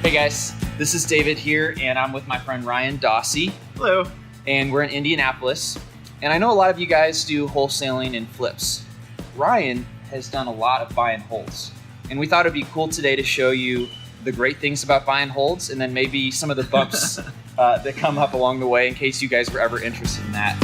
Hey guys, this is David here, and I'm with my friend Ryan Dossie. Hello. And we're in Indianapolis. And I know a lot of you guys do wholesaling and flips. Ryan has done a lot of buy and holds. And we thought it'd be cool today to show you the great things about buy and holds, and then maybe some of the bumps that come up along the way in case you guys were ever interested in that.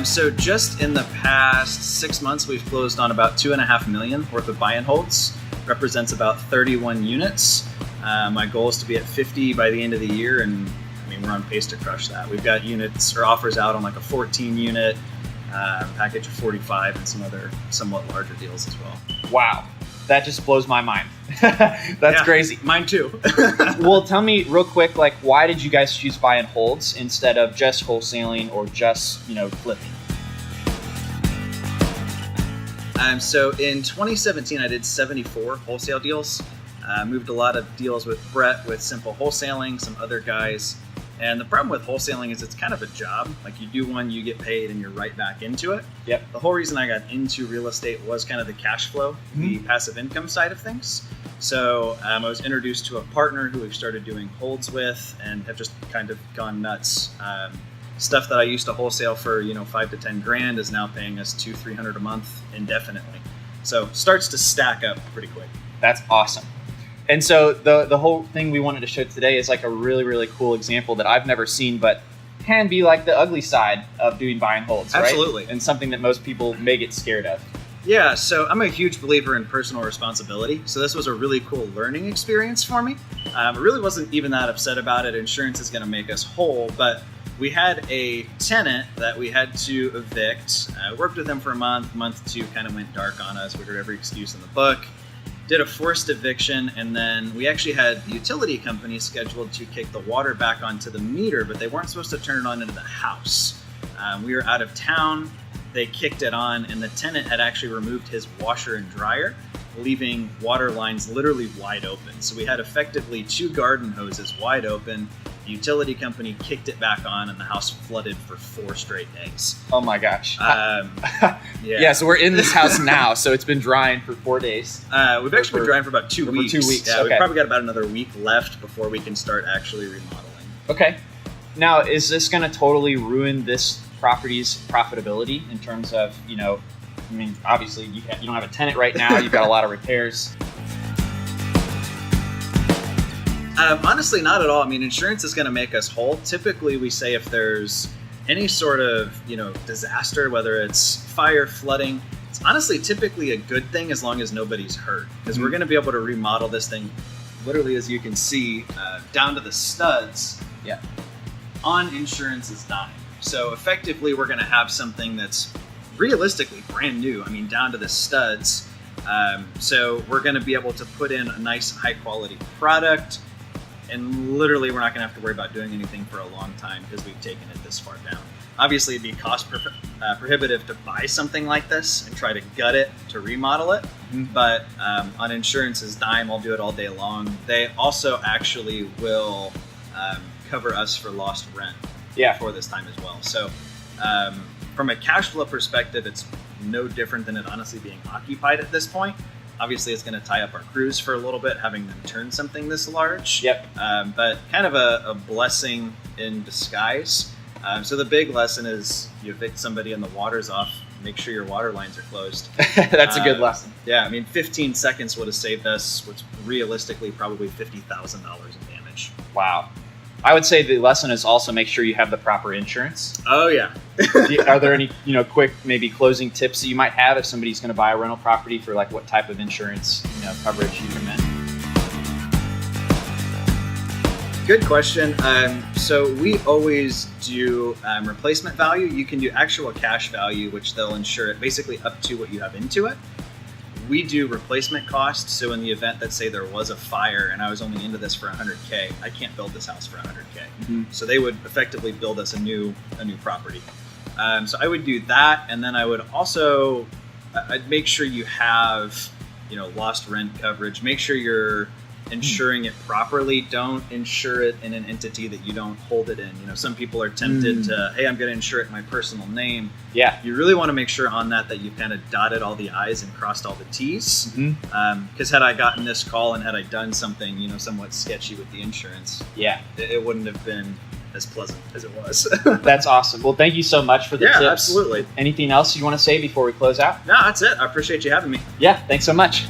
So just in the past 6 months, we've closed on about $2.5 million worth of buy and holds. Represents about 31 units. My goal is to be at 50 by the end of the year, and I mean, we're on pace to crush that. We've got units or offers out on like a 14 unit package of 45 and some other somewhat larger deals as well. Wow, that just blows my mind. That's crazy. Mine too. Well, tell me real quick, like, why did you guys choose buy and holds instead of just wholesaling or just, flipping? So in 2017, I did 74 wholesale deals. Moved a lot of deals with Brett with simple wholesaling, some other guys. And the problem with wholesaling is it's kind of a job. Like, you do one, you get paid, and you're right back into it. Yep. The whole reason I got into real estate was kind of the cash flow, the passive income side of things. So I was introduced to a partner who we've started doing holds with and have just kind of gone nuts. Stuff that I used to wholesale for, $5 to $10 grand is now paying us $200-300 a month indefinitely. So starts to stack up pretty quick. That's awesome. And so the whole thing we wanted to show today is like a really, really cool example that I've never seen, but can be like the ugly side of doing buy and holds, right? Absolutely. And something that most people may get scared of. Yeah, so I'm a huge believer in personal responsibility. So this was a really cool learning experience for me. I really wasn't even that upset about it. Insurance is going to make us whole, but we had a tenant that we had to evict. Worked with them for a month two kind of went dark on us. We heard every excuse in the book. Did a forced eviction, and then we actually had the utility company scheduled to kick the water back onto the meter, but they weren't supposed to turn it on into the house. We were out of town. They kicked it on, and the tenant had actually removed his washer and dryer, leaving water lines literally wide open. So we had effectively 2 garden hoses wide open. The utility company kicked it back on, and the house flooded for 4 straight days. Oh my gosh. Yeah, so we're in this house now, so it's been drying for 4 days. We've actually been drying for about 2 weeks. 2 weeks, Yeah, okay. We've probably got about another week left before we can start actually remodeling. Okay. Now, is this going to totally ruin this property's profitability in terms of, obviously you don't have a tenant right now, you've got a lot of repairs. Honestly, not at all. I mean, insurance is going to make us whole. Typically, we say if there's any sort of, disaster, whether it's fire, flooding, it's honestly typically a good thing as long as nobody's hurt, because we're going to be able to remodel this thing, literally, as you can see, down to the studs. Yeah. On insurance's dime. So effectively, we're going to have something that's realistically brand new. I mean, down to the studs. So we're going to be able to put in a nice, high quality product. And literally, we're not going to have to worry about doing anything for a long time because we've taken it this far down. Obviously, it'd be cost prohibitive to buy something like this and try to gut it to remodel it. But on insurance's dime, I'll do it all day long. They also actually will cover us for lost rent for this time as well. So from a cash flow perspective, it's no different than it honestly being occupied at this point. Obviously, it's going to tie up our crews for a little bit, having them turn something this large. Yep. But kind of a blessing in disguise. So the big lesson is you evict somebody and the water's off, make sure your water lines are closed. That's a good lesson. Yeah, I mean, 15 seconds would have saved us what's realistically probably $50,000 in damage. Wow. I would say the lesson is also make sure you have the proper insurance. Oh, yeah. Are there any, quick maybe closing tips that you might have if somebody's going to buy a rental property for like what type of insurance, coverage you recommend? Good question. So we always do replacement value. You can do actual cash value, which they'll insure it basically up to what you have into it. We do replacement costs. So in the event that, say, there was a fire and I was only into this for $100K, I can't build this house for $100K. So they would effectively build us a new property. So I would do that, and then I would also I'd make sure you have lost rent coverage. Make sure you're insuring it properly. Don't insure it in an entity that you don't hold it in. You know, some people are tempted to, hey, I'm going to insure it in my personal name. Yeah. You really want to make sure on that you've kind of dotted all the I's and crossed all the T's. Because had I gotten this call and had I done something, you know, somewhat sketchy with the insurance, it wouldn't have been as pleasant as it was. That's awesome. Well, thank you so much for the tips. Yeah, absolutely. Anything else you want to say before we close out? No, that's it. I appreciate you having me. Yeah, thanks so much.